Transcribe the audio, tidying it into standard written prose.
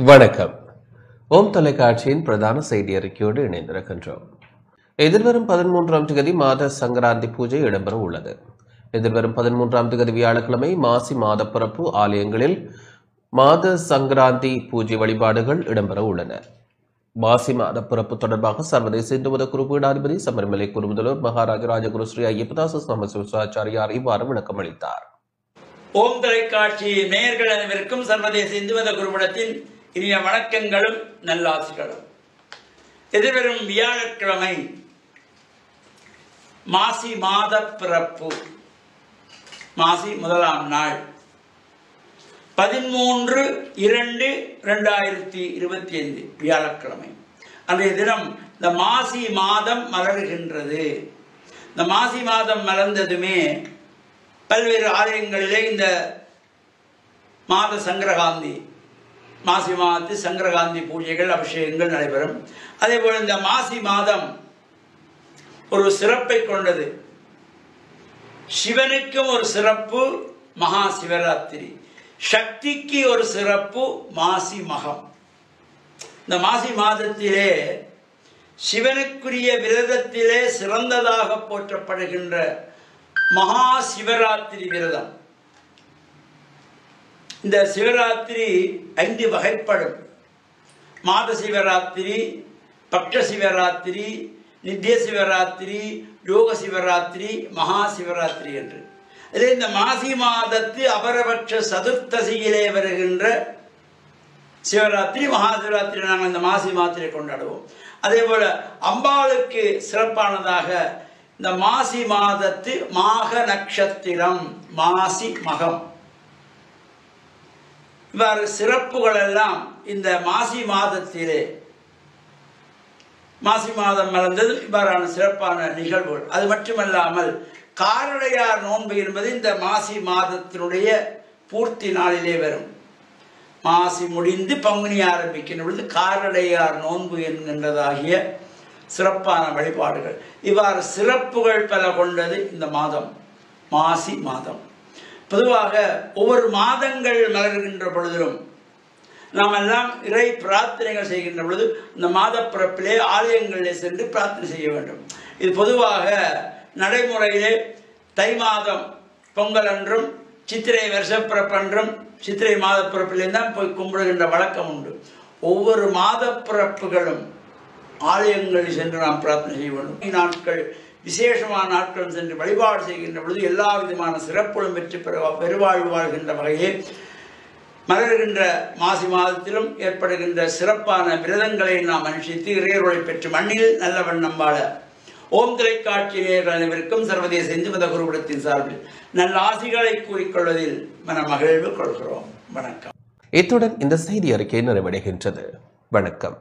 வணக்கம். ஓம் தொலைக்காட்சியின் பிரதான செய்தி அறிக்கையோடு இணைந்திருக்கின்றோம். எதிர்வரும் 13ஆம் தேதி மாத சங்கராந்தி பூஜை இடம்பெற உள்ளது. எதிர்வரும் 13ஆம் தேதி வியாழக்கிழமை மாசி மாத பிறப்பு ஆலயங்களில் மாத சங்கராந்தி பூஜை வழிபாடுகள் இடம்பெற உள்ளன. மாசி மாத பிறப்பு தொடர்பாக சர்வதேச இந்து மத குரு பீடாதிபதி சபரிமலை குருமுதல்வர் மகாராஜ ராஜகுரு ஸ்ரீ ஐயப்பதாச நம சிவாச்சாரியார் இவ்வாறு விளக்கம் அளித்தார். ஓம் தொலைக்காட்சி நேயர்கள் அனைவருக்கும் சர்வதேச இந்து மத குருபடத்தின் இனிய வணக்கங்களும் நல்லாசிகளும். எதிர்வரும் வியாழக்கிழமை மாசி மாத பிறப்பு, மாசி முதலாம் நாள் 13/2/2025 வியாழக்கிழமை அன்றைய தினம் இந்த மாசி மாதம் மலர்கின்றது. இந்த மாசி மாதம் மலர்ந்ததுமே பல்வேறு ஆலயங்களிலே இந்த மாத சங்கரகாந்தி, மாசி மாதத்து சங்கரகாந்தி பூஜைகள், அபிஷேகங்கள் நடைபெறும். அதே போல் இந்த மாசி மாதம் ஒரு சிறப்பை கொண்டது. சிவனுக்கும் ஒரு சிறப்பு மகா சிவராத்திரி, சக்திக்கு ஒரு சிறப்பு மாசி மகம். இந்த மாசி மாதத்திலே சிவனுக்குரிய விரதத்திலே சிறந்ததாக போற்றப்படுகின்ற மகா சிவராத்திரி விரதம். இந்த சிவராத்திரி 5 வகைப்படும். மாத சிவராத்திரி, பக்ஷ சிவராத்திரி, நித்திய சிவராத்திரி, யோக சிவராத்திரி, மகா சிவராத்திரி என்று. அதில் இந்த மாசி மாதத்து அபரபட்ச சதுர்த்தசியிலே வருகின்ற சிவராத்திரி, மகா சிவராத்திரி நாங்கள் இந்த மாசி மாதத்திலே கொண்டாடுவோம். அதே போல அம்பாளுக்கு சிறப்பானதாக இந்த மாசி மாதத்து மாக நட்சத்திரம், மாசி மகம், இவ்வாறு சிறப்புகள் எல்லாம் இந்த மாசி மாதத்திலே, மாசி மாதம் மலர்ந்தது இவ்வாறான சிறப்பான நிகழ்வுகள். அது மட்டுமல்லாமல் காரடையார் நோன்பு என்பது இந்த மாசி மாதத்தினுடைய பூர்த்தி நாளிலே வரும். மாசி முடிந்து பங்குனி ஆரம்பிக்கின்ற பொழுது காரடையார் நோன்பு என்கின்றதாகிய சிறப்பான வழிபாடுகள். இவ்வாறு சிறப்புகள் பல கொண்டது இந்த மாதம், மாசி மாதம். பொதுவாக ஒவ்வொரு மாதங்கள் மலர்கின்ற பொழுதிலும் நாம் எல்லாம் இறை பிரார்த்தனைகள் செய்கின்ற பொழுது இந்த மாத பிறப்பிலே ஆலயங்களிலே சென்று பிரார்த்தனை செய்ய வேண்டும். இது பொதுவாக நடைமுறையிலே தை மாதம் பொங்கல் அன்றும் சித்திரை வருஷப்பிறப்பன்றும் சித்திரை மாத பிறப்பிலே தான் போய் கும்பிடுகின்ற வழக்கம் உண்டு. ஒவ்வொரு மாத பிறப்புகளும் ஆலயங்களில் சென்று நாம் பிரார்த்தனை செய்ய வேண்டும். நாட்கள் விசேஷமான நாட்கள் சென்று வழிபாடு செய்கின்ற பொழுது எல்லா விதமான சிறப்புகளும் வெற்றி பெருவாழ்வு வாழ்கின்ற வகையே மலர்கின்ற மாசி மாதத்திலும் ஏற்படுகின்ற சிறப்பான விரதங்களை நாம் அனுஷ்டித்து இறையருளை பெற்று மண்ணில் நல்ல வண்ணம் வாழ ஓம் தொலைக்காட்சி நேயர்கள் அனைவருக்கும் சர்வதேச இந்து மத குருபடத்தின் சார்பில் நல்ல ஆசிகளை கூறிக்கொள்வதில் மன மகிழ்வு கொள்கிறோம். வணக்கம். இத்துடன் இந்த செய்தி அறிக்கை நிறைவடைகின்றது. வணக்கம்.